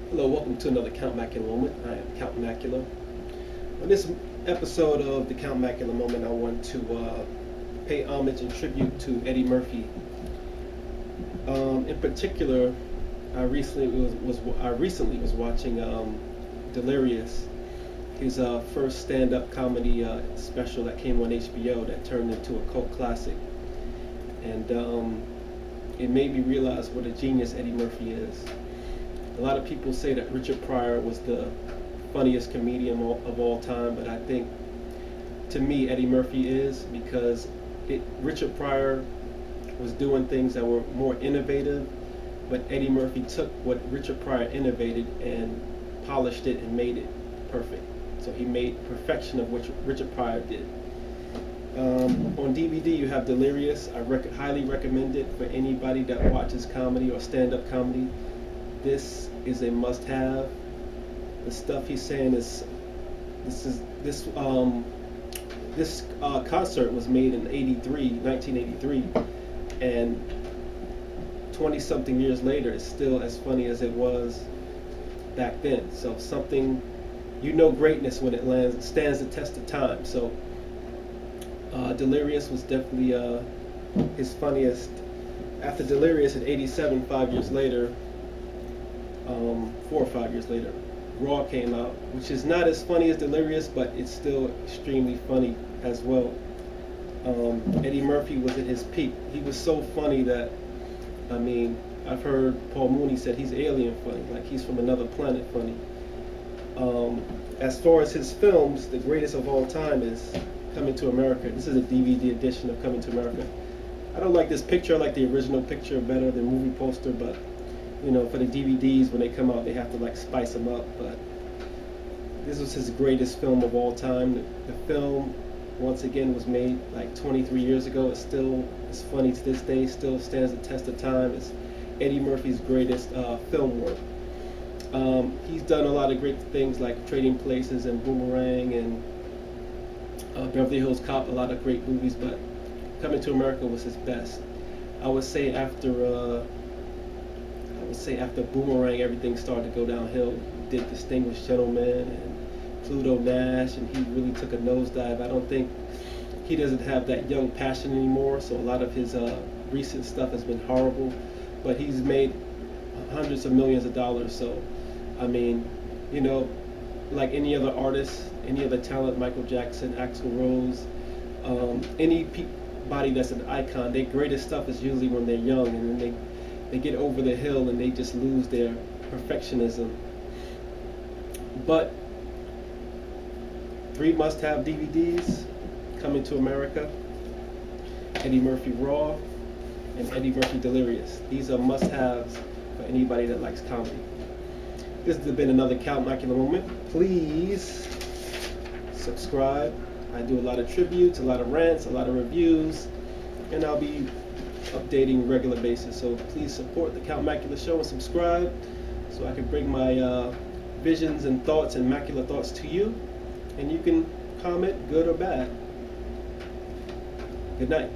Hello, welcome to another Count Macula Moment. I am Count Macula. On this episode of the Count Macula Moment, I want to pay homage and tribute to Eddie Murphy. In particular, I recently was watching Delirious, his first stand-up comedy special that came on HBO that turned into a cult classic, and it made me realize what a genius Eddie Murphy is. A lot of people say that Richard Pryor was the funniest comedian of all time, but I think, to me, Eddie Murphy is, because Richard Pryor was doing things that were more innovative, but Eddie Murphy took what Richard Pryor innovated and polished it and made it perfect. So he made perfection of what Richard Pryor did. On DVD you have Delerious. I highly recommend it for anybody that watches comedy or stand-up comedy. This is a must-have. The stuff he's saying is this concert was made in 1983, and 20-something years later, it's still as funny as it was back then. So something, greatness when it stands the test of time. So Delirious was definitely his funniest. After Delirious in '87, 5 years later, 4 or 5 years later, Raw came out, which is not as funny as Delirious, but it's still extremely funny as well. Eddie Murphy was at his peak. He was so funny that, I've heard Paul Mooney said he's alien funny, like he's from another planet funny. As far as his films, the greatest of all time is Coming to America. This is a DVD edition of Coming to America. I don't like this picture. I like the original picture better than movie poster, but for the DVDs, when they come out, they have to spice them up. But this was his greatest film of all time. The film, once again, was made 23 years ago. It's funny to this day, still stands the test of time. It's Eddie Murphy's greatest film work. He's done a lot of great things like Trading Places and Boomerang and Beverly Hills Cop, a lot of great movies, but Coming to America was his best. I would say after Boomerang, everything started to go downhill. He did Distinguished Gentleman and Pluto Nash, and he really took a nosedive. I don't think he doesn't have that young passion anymore, so a lot of his recent stuff has been horrible, but he's made hundreds of millions of dollars. So like any other artist, any other talent, Michael Jackson, Axl Rose, anybody that's an icon, their greatest stuff is usually when they're young, and then they get over the hill and they just lose their perfectionism. But 3 must-have DVDs: Coming to America, Eddie Murphy Raw, and Eddie Murphy Delirious. These are must-haves for anybody that likes comedy. This has been another Count Macula Moment. Please subscribe. I do a lot of tributes, a lot of rants, a lot of reviews, and I'll be updating regular basis. So please support the Count Macula Show and subscribe so I can bring my visions and thoughts and Macula thoughts to you, and you can comment good or bad. Good night.